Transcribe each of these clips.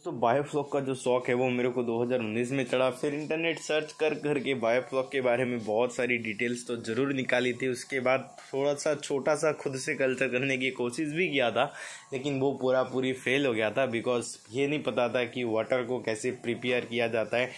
तो बायोफ्लॉक का जो शौक है वो मेरे को 2019 में चढ़ा। फिर इंटरनेट सर्च कर करके बायोफ्लॉक के बारे में बहुत सारी डिटेल्स तो ज़रूर निकाली थी। उसके बाद थोड़ा सा छोटा सा खुद से कल्चर करने की कोशिश भी किया था, लेकिन वो पूरी फेल हो गया था। बिकॉज ये नहीं पता था कि वाटर को कैसे प्रिपेयर किया जाता है।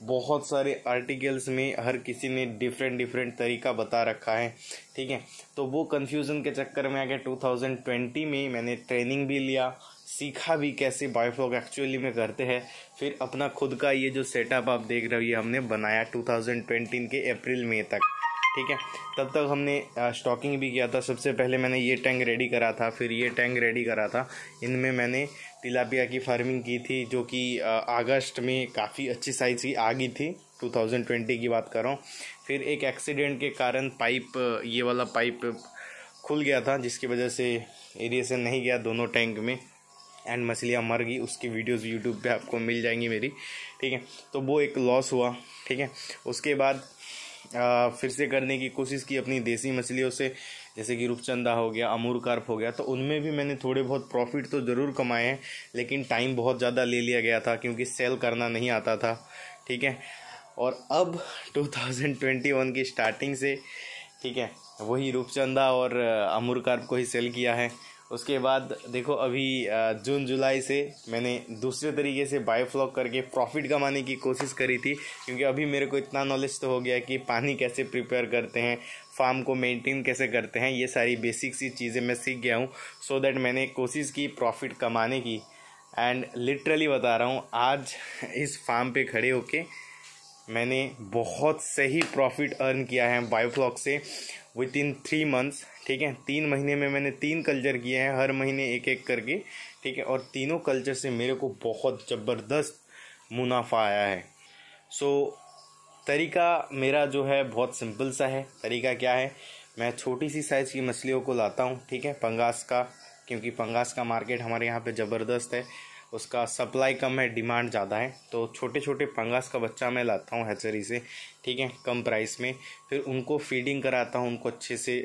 बहुत सारे आर्टिकल्स में हर किसी ने डिफरेंट तरीका बता रखा है, ठीक है। तो वो कन्फ्यूज़न के चक्कर में आके 2020 में मैंने ट्रेनिंग भी लिया, सीखा भी कैसे बायोफ्लॉक एक्चुअली में करते हैं। फिर अपना खुद का ये जो सेटअप आप देख रहे हो ये हमने बनाया 2020 के अप्रैल मई तक, ठीक है। तब तक हमने स्टॉकिंग भी किया था। सबसे पहले मैंने ये टैंक रेडी करा था, फिर ये टैंक रेडी करा था। इनमें मैंने तिलापिया की फार्मिंग की थी, जो कि अगस्त में काफ़ी अच्छी साइज़ की आ गई थी। 2020 की बात कर रहा हूँ। फिर एक एक्सीडेंट के कारण ये वाला पाइप खुल गया था, जिसकी वजह से एरिएशन नहीं गया दोनों टैंक में एंड मछलियाँ मर गई। उसकी वीडियोस यूट्यूब पे आपको मिल जाएंगी मेरी, ठीक है। तो वो एक लॉस हुआ, ठीक है। उसके बाद फिर से करने की कोशिश की अपनी देसी मछलियों से, जैसे कि रूपचंदा हो गया, अमूर कार्प हो गया। तो उनमें भी मैंने थोड़े बहुत प्रॉफिट तो ज़रूर कमाए हैं, लेकिन टाइम बहुत ज़्यादा ले लिया गया था क्योंकि सेल करना नहीं आता था, ठीक है। और अब 2021 की स्टार्टिंग से, ठीक है, वही रूपचंदा और अमूर कार्प को ही सेल किया है। उसके बाद देखो अभी जून जुलाई से मैंने दूसरे तरीके से बायोफ्लॉक करके प्रॉफिट कमाने की कोशिश करी थी, क्योंकि अभी मेरे को इतना नॉलेज तो हो गया कि पानी कैसे प्रिपेयर करते हैं, फार्म को मेंटेन कैसे करते हैं, ये सारी बेसिक सी चीज़ें मैं सीख गया हूँ। सो दैट मैंने कोशिश की प्रॉफिट कमाने की। एंड लिटरली बता रहा हूँ, आज इस फार्म पे खड़े होके मैंने बहुत सही प्रॉफिट अर्न किया है बायोफ्लॉक से विद इन 3 मंथ्स, ठीक है। 3 महीने में मैंने 3 कल्चर किए हैं, हर महीने एक करके, ठीक है। और तीनों कल्चर से मेरे को बहुत ज़बरदस्त मुनाफा आया है। सो तरीका मेरा जो है बहुत सिंपल सा है। तरीका क्या है, मैं छोटी सी साइज़ की मछलियों को लाता हूँ, ठीक है, पंगास का, क्योंकि पंगास का मार्केट हमारे यहाँ पे ज़बरदस्त है। उसका सप्लाई कम है, डिमांड ज़्यादा है। तो छोटे छोटे पंगास का बच्चा मैं लाता हूँ हैचरी से, ठीक है, कम प्राइस में। फिर उनको फीडिंग कराता हूँ, उनको अच्छे से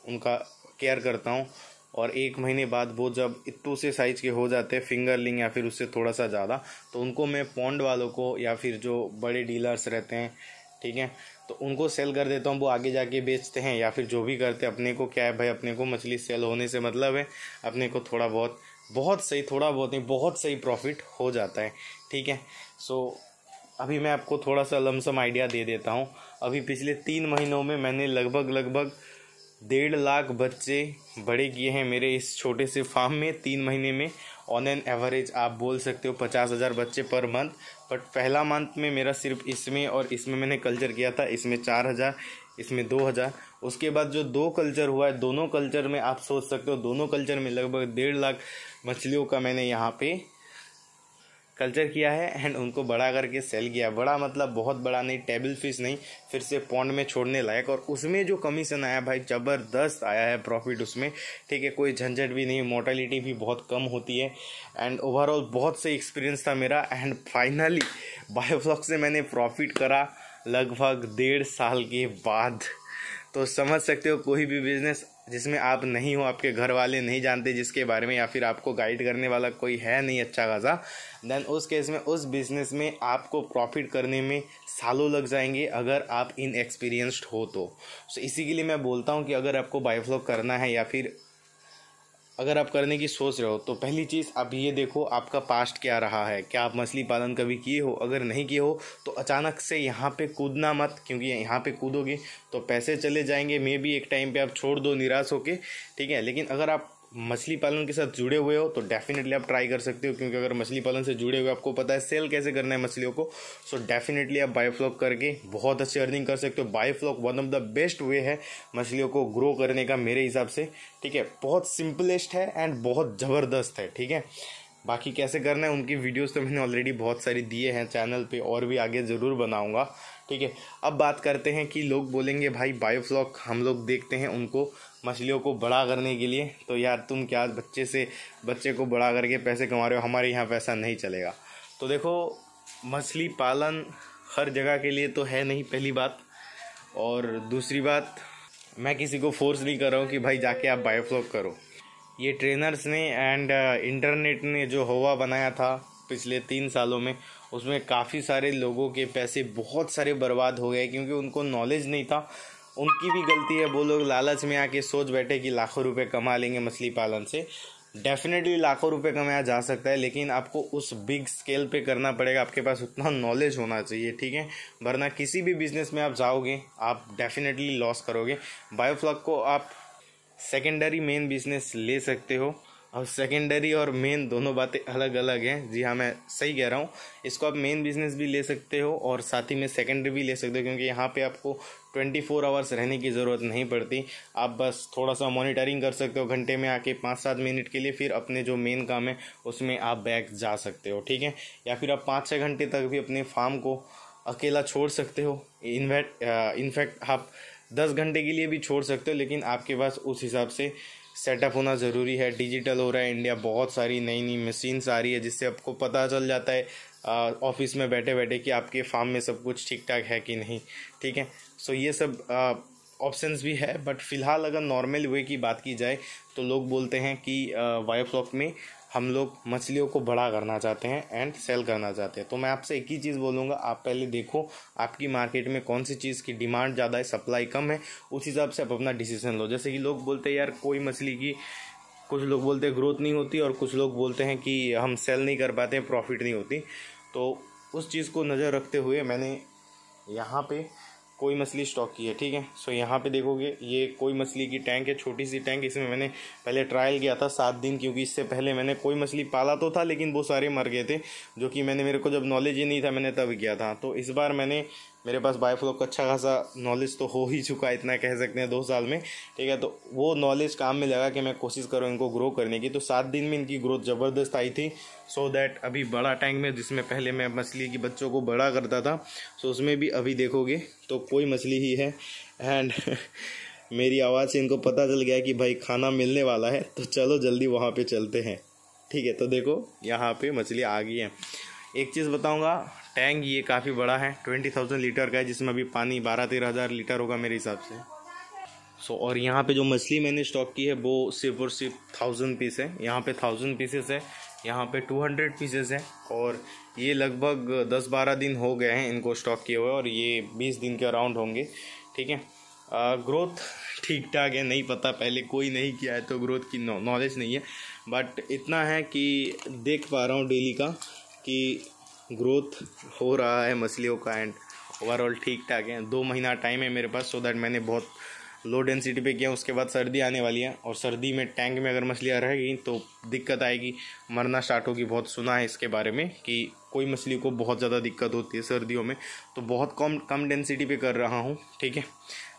उनका केयर करता हूँ। और 1 महीने बाद वो जब इतने से साइज़ के हो जाते हैं, फिंगरलिंग या फिर उससे थोड़ा सा ज़्यादा, तो उनको मैं पॉन्ड वालों को या फिर जो बड़े डीलर्स रहते हैं, ठीक है, तो उनको सेल कर देता हूँ। वो आगे जाके बेचते हैं या फिर जो भी करते हैं। अपने को क्या है भाई, अपने को मछली सेल होने से मतलब है, अपने को थोड़ा बहुत सही, थोड़ा बहुत नहीं, बहुत सही प्रॉफिट हो जाता है, ठीक है। सो अभी मैं आपको थोड़ा सा लमसम आइडिया दे देता हूँ। अभी पिछले 3 महीनों में मैंने लगभग 1.5 लाख बच्चे बड़े किए हैं मेरे इस छोटे से फार्म में 3 महीने में। ऑन एन एवरेज आप बोल सकते हो 50,000 बच्चे पर मंथ। बट पहला मंथ में मेरा सिर्फ इसमें और इसमें मैंने कल्चर किया था, इसमें 4,000, इसमें 2,000। उसके बाद जो 2 कल्चर हुआ है, दोनों कल्चर में आप सोच सकते हो, दोनों कल्चर में लगभग 1.5 लाख मछलियों का मैंने यहाँ पे कल्चर किया है एंड उनको बड़ा करके सेल किया। बड़ा मतलब बहुत बड़ा नहीं, टेबल फिश नहीं, फिर से पॉन्ड में छोड़ने लायक। और उसमें जो कमीशन आया भाई, ज़बरदस्त आया है प्रॉफिट उसमें, ठीक है। कोई झंझट भी नहीं, मोर्टेलिटी भी बहुत कम होती है एंड ओवरऑल बहुत सही एक्सपीरियंस था मेरा। एंड फाइनली बायोफ्लॉक से मैंने प्रॉफिट करा लगभग 1.5 साल के बाद। तो समझ सकते हो, कोई भी बिजनेस जिसमें आप नहीं हो, आपके घर वाले नहीं जानते जिसके बारे में, या फिर आपको गाइड करने वाला कोई है नहीं अच्छा खासा, देन उस केस में उस बिज़नेस में आपको प्रॉफिट करने में सालों लग जाएंगे अगर आप इनएक्सपीरियंस्ड हो तो। इसी के लिए मैं बोलता हूँ कि अगर आपको बायोफ्लॉक करना है या फिर अगर आप करने की सोच रहे हो, तो पहली चीज़ आप ये देखो आपका पास्ट क्या रहा है। क्या आप मछली पालन कभी किए हो? अगर नहीं किए हो तो अचानक से यहाँ पे कूदना मत, क्योंकि यहाँ पे कूदोगे तो पैसे चले जाएंगे। मे भी एक टाइम पे आप छोड़ दो निराश होके, ठीक है। लेकिन अगर आप मछली पालन के साथ जुड़े हुए हो तो डेफिनेटली आप ट्राई कर सकते हो, क्योंकि अगर मछली पालन से जुड़े हुए आपको पता है सेल कैसे करना है मछलियों को, सो डेफिनेटली आप बायोफ्लॉक करके बहुत अच्छी अर्निंग कर सकते हो। Biofloc one of the best way है मछलियों को ग्रो करने का मेरे हिसाब से, ठीक है। बहुत सिंपलेस्ट है एंड बहुत ज़बरदस्त है, ठीक है। बाकी कैसे करना है उनकी वीडियोस तो मैंने ऑलरेडी बहुत सारी दिए हैं चैनल पे, और भी आगे ज़रूर बनाऊंगा, ठीक है। अब बात करते हैं कि लोग बोलेंगे भाई बायोफ्लॉक हम लोग देखते हैं उनको मछलियों को बड़ा करने के लिए, तो यार तुम क्या बच्चे को बड़ा करके पैसे कमा रहे हो, हमारे यहाँ पैसा नहीं चलेगा। तो देखो, मछली पालन हर जगह के लिए तो है नहीं, पहली बात। और दूसरी बात, मैं किसी को फोर्स नहीं कर रहा हूँ कि भाई जाके आप बायोफ्लॉक करो। ये ट्रेनर्स ने एंड इंटरनेट ने जो हवा बनाया था पिछले 3 सालों में, उसमें काफ़ी सारे लोगों के पैसे बहुत सारे बर्बाद हो गए क्योंकि उनको नॉलेज नहीं था। उनकी भी गलती है, वो लोग लालच में आके सोच बैठे कि लाखों रुपए कमा लेंगे मछली पालन से। डेफिनेटली लाखों रुपए कमाया जा सकता है, लेकिन आपको उस बिग स्केल पे करना पड़ेगा, आपके पास उतना नॉलेज होना चाहिए, ठीक है। वरना किसी भी बिजनेस में आप जाओगे आप डेफिनेटली लॉस करोगे। बायोफ्लॉक को आप सेकेंडरी मेन बिजनेस ले सकते हो, और सेकेंडरी और मेन दोनों बातें अलग अलग हैं। जी हाँ, मैं सही कह रहा हूँ। इसको आप मेन बिजनेस भी ले सकते हो और साथ ही में सेकेंडरी भी ले सकते हो, क्योंकि यहाँ पे आपको 24 आवर्स रहने की ज़रूरत नहीं पड़ती। आप बस थोड़ा सा मॉनिटरिंग कर सकते हो घंटे में आके 5-7 मिनट के लिए, फिर अपने जो मेन काम है उसमें आप बैक जा सकते हो, ठीक है। या फिर आप 5-6 घंटे तक भी अपने फार्म को अकेला छोड़ सकते हो। इनफैक्ट आप 10 घंटे के लिए भी छोड़ सकते हो, लेकिन आपके पास उस हिसाब से सेटअप होना ज़रूरी है। डिजिटल हो रहा है इंडिया, बहुत सारी नई नई मशीन्स आ रही है जिससे आपको पता चल जाता है ऑफिस में बैठे बैठे कि आपके फार्म में सब कुछ ठीक ठाक है कि नहीं, ठीक है। सो ये सब ऑप्शंस भी है, बट फ़िलहाल अगर नॉर्मल वे की बात की जाए तो लोग बोलते हैं कि बायोफ्लॉक में हम लोग मछलियों को बड़ा करना चाहते हैं एंड सेल करना चाहते हैं। तो मैं आपसे एक ही चीज़ बोलूँगा, आप पहले देखो आपकी मार्केट में कौन सी चीज़ की डिमांड ज़्यादा है, सप्लाई कम है, उस हिसाब से आप अपना डिसीजन लो। जैसे कि लोग बोलते हैं यार कोई मछली की, कुछ लोग बोलते हैं ग्रोथ नहीं होती, और कुछ लोग बोलते हैं कि हम सेल नहीं कर पाते हैं, प्रॉफिट नहीं होती। तो उस चीज़ को नज़र रखते हुए मैंने यहाँ पे कोई मछली स्टॉक की है, ठीक है। सो यहाँ पे देखोगे ये कोई मछली की टैंक है, छोटी सी टैंक। इसमें मैंने पहले ट्रायल किया था 7 दिन, क्योंकि इससे पहले मैंने कोई मछली पाला तो था लेकिन वो सारे मर गए थे, जो कि मेरे को जब नॉलेज ही नहीं था मैंने तब किया था। तो इस बार मेरे पास बायोफ्लॉक का अच्छा खासा नॉलेज तो हो ही चुका है, इतना कह सकते हैं 2 साल में, ठीक है। तो वो नॉलेज काम में लगा कि मैं कोशिश करूँ इनको ग्रो करने की। तो 7 दिन में इनकी ग्रोथ ज़बरदस्त आई थी। सो दैट अभी बड़ा टैंक में, जिसमें पहले मैं मछली की बच्चों को बड़ा करता था, सो उसमें भी अभी देखोगे तो कोई मछली ही है। एंड मेरी आवाज़ से इनको पता चल गया कि भाई खाना मिलने वाला है, तो चलो जल्दी वहाँ पे चलते हैं, ठीक है। तो देखो यहाँ पे मछली आ गई है। एक चीज़ बताऊँगा, टैंक ये काफ़ी बड़ा है, 20,000 लीटर का है, जिसमें अभी पानी 12-13 हज़ार लीटर होगा मेरे हिसाब से। सो और यहाँ पे जो मछली मैंने स्टॉक की है वो सिर्फ और सिर्फ 1000 पीस है। यहाँ पे 1000 पीसेस है, यहाँ पे 200 पीसेस है, और ये लगभग 10-12 दिन हो गए हैं इनको स्टॉक किए हुए, और ये 20 दिन के अराउंड होंगे, ठीक है। ग्रोथ ठीक ठाक है, नहीं पता, पहले कोई नहीं किया है तो ग्रोथ की नॉलेज नहीं है, बट इतना है कि देख पा रहा हूँ डेली का कि ग्रोथ हो रहा है मछलियों का, एंड ओवरऑल ठीक ठाक है। 2 महीना टाइम है मेरे पास, सो दैट मैंने बहुत लो डेंसिटी पे किया। उसके बाद सर्दी आने वाली है, और सर्दी में टैंक में अगर मछलियाँ रहेगी तो दिक्कत आएगी, मरना स्टार्ट होगी। बहुत सुना है इसके बारे में कि कोई मछली को बहुत ज़्यादा दिक्कत होती है सर्दियों में, तो बहुत कम डेंसिटी पे कर रहा हूँ, ठीक है,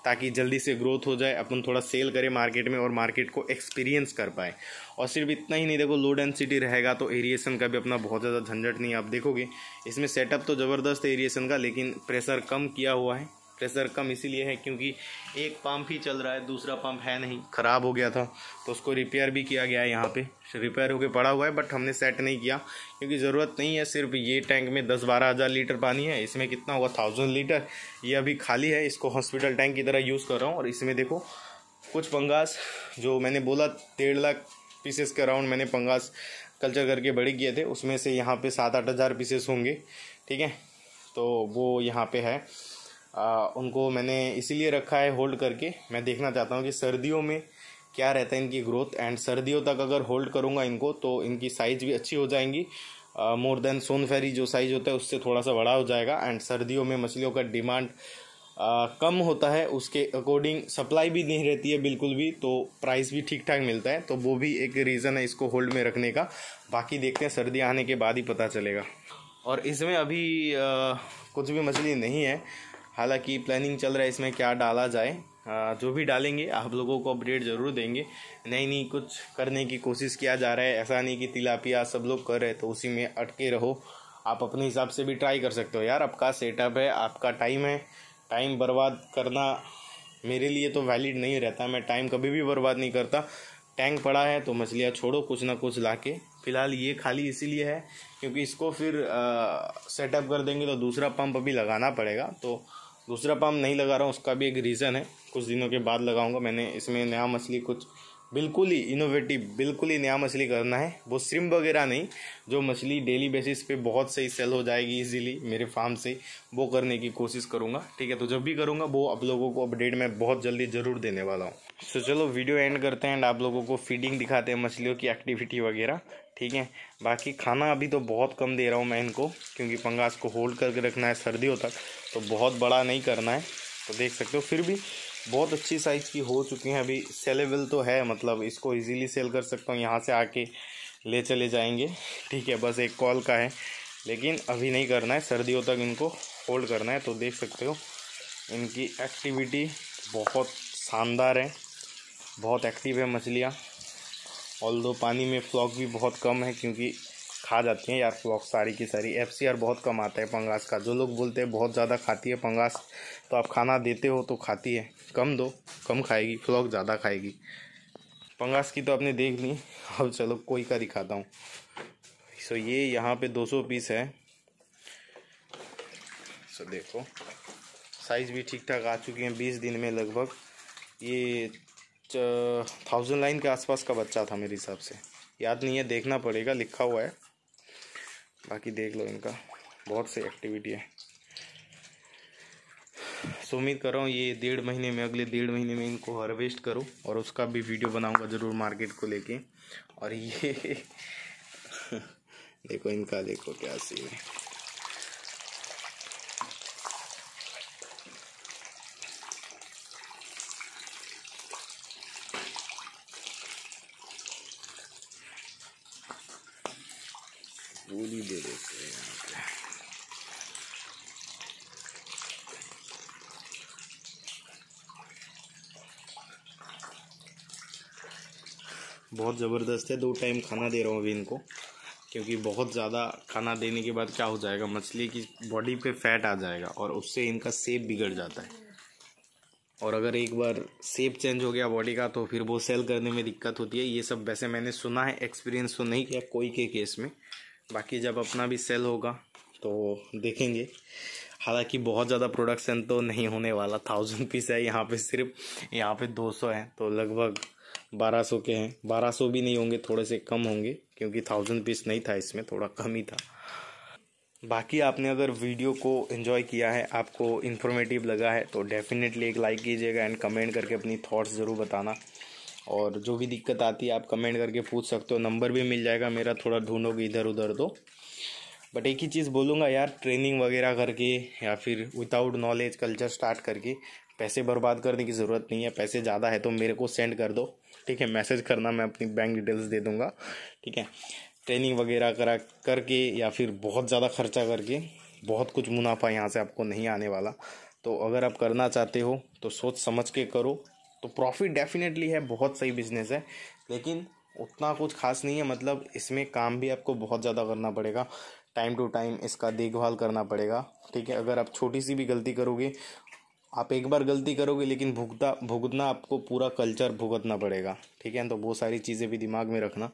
ताकि जल्दी से ग्रोथ हो जाए, अपन थोड़ा सेल करें मार्केट में और मार्केट को एक्सपीरियंस कर पाए। और सिर्फ इतना ही नहीं, देखो लो डेंसिटी रहेगा तो एरिएशन का भी अपना बहुत ज़्यादा झंझट नहीं है। आप देखोगे इसमें सेटअप तो ज़बरदस्त है एरिएशन का, लेकिन प्रेशर कम किया हुआ है। प्रेशर कम इसीलिए है क्योंकि एक पंप ही चल रहा है, दूसरा पंप है नहीं, ख़राब हो गया था, तो उसको रिपेयर भी किया गया है। यहाँ पे रिपेयर होके पड़ा हुआ है, बट हमने सेट नहीं किया क्योंकि ज़रूरत नहीं है। सिर्फ ये टैंक में 10-12 हज़ार लीटर पानी है, इसमें कितना होगा 1000 लीटर। ये अभी खाली है, इसको हॉस्पिटल टैंक की तरह यूज़ कर रहा हूँ। और इसमें देखो कुछ पंगास, जो मैंने बोला 1.5 लाख पीसेस के अराउंड मैंने पंगास कल्चर करके बड़े किए थे, उसमें से यहाँ पे 7-8 हज़ार पीसेस होंगे, ठीक है। तो वो यहाँ पे है, उनको मैंने इसीलिए रखा है होल्ड करके। मैं देखना चाहता हूँ कि सर्दियों में क्या रहता है इनकी ग्रोथ, एंड सर्दियों तक अगर होल्ड करूँगा इनको तो इनकी साइज़ भी अच्छी हो जाएंगी। मोर देन सोनफेरी जो साइज़ होता है उससे थोड़ा सा बड़ा हो जाएगा। एंड सर्दियों में मछलियों का डिमांड कम होता है, उसके अकॉर्डिंग सप्लाई भी नहीं रहती है बिल्कुल भी, तो प्राइस भी ठीक ठाक मिलता है। तो वो भी एक रीज़न है इसको होल्ड में रखने का। बाकी देखते हैं, सर्दी आने के बाद ही पता चलेगा। और इसमें अभी कुछ भी मछली नहीं है, हालांकि प्लानिंग चल रहा है इसमें क्या डाला जाए। जो भी डालेंगे आप लोगों को अपडेट ज़रूर देंगे। नहीं कुछ करने की कोशिश किया जा रहा है, ऐसा नहीं कि तिलापिया सब लोग कर रहे हैं तो उसी में अटके रहो। आप अपने हिसाब से भी ट्राई कर सकते हो यार, आपका सेटअप है, आपका टाइम है। टाइम बर्बाद करना मेरे लिए तो वैलिड नहीं रहता, मैं टाइम कभी भी बर्बाद नहीं करता। टैंक पड़ा है तो मछलियाँ छोड़ो कुछ ना कुछ लाके। फ़िलहाल ये खाली इसीलिए है क्योंकि इसको फिर सेटअप कर देंगे तो दूसरा पंप अभी लगाना पड़ेगा, तो दूसरा पंप नहीं लगा रहा हूँ, उसका भी एक रीज़न है, कुछ दिनों के बाद लगाऊंगा। मैंने इसमें नया मछली कुछ बिल्कुल ही इनोवेटिव, बिल्कुल ही नया मछली करना है। वो श्रिम्प वगैरह नहीं, जो मछली डेली बेसिस पे बहुत सही सेल हो जाएगी इजीली मेरे फार्म से, वो करने की कोशिश करूँगा। ठीक है, तो जब भी करूँगा वो आप लोगों को अपडेट मैं बहुत जल्दी ज़रूर देने वाला हूँ। तो चलो वीडियो एंड करते हैं एंड आप लोगों को फीडिंग दिखाते हैं, मछलियों की एक्टिविटी वगैरह। ठीक है, बाकी खाना अभी तो बहुत कम दे रहा हूँ मैं इनको, क्योंकि पंगास को होल्ड करके रखना है सर्दियों तक, तो बहुत बड़ा नहीं करना है। तो देख सकते हो फिर भी बहुत अच्छी साइज़ की हो चुकी हैं, अभी सेलेबल तो है, मतलब इसको इजीली सेल कर सकता हूँ, यहाँ से आके ले चले जाएंगे। ठीक है, बस एक कॉल का है, लेकिन अभी नहीं करना है, सर्दियों तक इनको होल्ड करना है। तो देख सकते हो इनकी एक्टिविटी बहुत शानदार है, बहुत एक्टिव है मछलियाँ। ऑल्दो पानी में फ्लॉक भी बहुत कम है, क्योंकि खा जाती हैं यार फ्लॉक सारी की सारी। FCR बहुत कम आता है पंगास का। जो लोग बोलते हैं बहुत ज़्यादा खाती है पंगास, तो आप खाना देते हो तो खाती है, कम दो, कम खाएगी, फ्लॉक ज़्यादा खाएगी। पंगास की तो आपने देख ली। अब चलो कोई का दिखाता हूँ। सो ये यहाँ पे 200 पीस है। सो देखो साइज़ भी ठीक ठाक आ चुकी हैं 20 दिन में लगभग। ये 1000 लाइन के आसपास का बच्चा था मेरे हिसाब से, याद नहीं है, देखना पड़ेगा, लिखा हुआ है। बाकी देख लो, इनका बहुत सी एक्टिविटी है। सो उम्मीद कर रहा हूँ ये 1.5 महीने में, अगले 1.5 महीने में इनको हार्वेस्ट करूँ, और उसका भी वीडियो बनाऊँगा ज़रूर मार्केट को लेके। और ये देखो इनका, देखो क्या सीन है। पूरी दे देते हैं यहाँ पे। बहुत ज़बरदस्त है। 2 टाइम खाना दे रहा हूँ अभी इनको, क्योंकि बहुत ज़्यादा खाना देने के बाद क्या हो जाएगा, मछली की बॉडी पे फैट आ जाएगा और उससे इनका शेप बिगड़ जाता है। और अगर एक बार शेप चेंज हो गया बॉडी का, तो फिर वो सेल करने में दिक्कत होती है। ये सब वैसे मैंने सुना है, एक्सपीरियंस तो नहीं किया कोई के केस में। बाकी जब अपना भी सेल होगा तो देखेंगे। हालांकि बहुत ज़्यादा प्रोडक्शन तो नहीं होने वाला, 1000 पीस है यहाँ पे, सिर्फ यहाँ पे 200 हैं, तो लगभग 1200 के हैं। 1200 भी नहीं होंगे, थोड़े से कम होंगे, क्योंकि 1000 पीस नहीं था इसमें, थोड़ा कम ही था। बाकी आपने अगर वीडियो को एंजॉय किया है, आपको इन्फॉर्मेटिव लगा है, तो डेफिनेटली एक लाइक कीजिएगा एंड कमेंट करके अपनी थॉट्स ज़रूर बताना। और जो भी दिक्कत आती है आप कमेंट करके पूछ सकते हो, नंबर भी मिल जाएगा मेरा, थोड़ा ढूंढोगे इधर उधर तो। बट एक ही चीज़ बोलूँगा यार, ट्रेनिंग वगैरह करके या फिर विदाउट नॉलेज कल्चर स्टार्ट करके पैसे बर्बाद करने की ज़रूरत नहीं है। पैसे ज़्यादा है तो मेरे को सेंड कर दो, ठीक है, मैसेज करना, मैं अपनी बैंक डिटेल्स दे दूँगा, ठीक है। ट्रेनिंग वगैरह करा करके या फिर बहुत ज़्यादा खर्चा करके बहुत कुछ मुनाफा यहाँ से आपको नहीं आने वाला। तो अगर आप करना चाहते हो तो सोच समझ के करो, तो प्रॉफिट डेफिनेटली है, बहुत सही बिजनेस है, लेकिन उतना कुछ खास नहीं है। मतलब इसमें काम भी आपको बहुत ज़्यादा करना पड़ेगा, टाइम टू टाइम इसका देखभाल करना पड़ेगा, ठीक है। अगर आप छोटी सी भी गलती करोगे, आप एक बार गलती करोगे, लेकिन भुगतना आपको पूरा कल्चर भुगतना पड़ेगा, ठीक है। तो वो सारी चीज़ें भी दिमाग में रखना।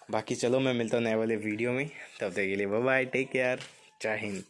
बाकी चलो मैं मिलता हूँ नए वाले वीडियो में, तब तक के लिए बाय बाय, टेक केयर, जय हिंद।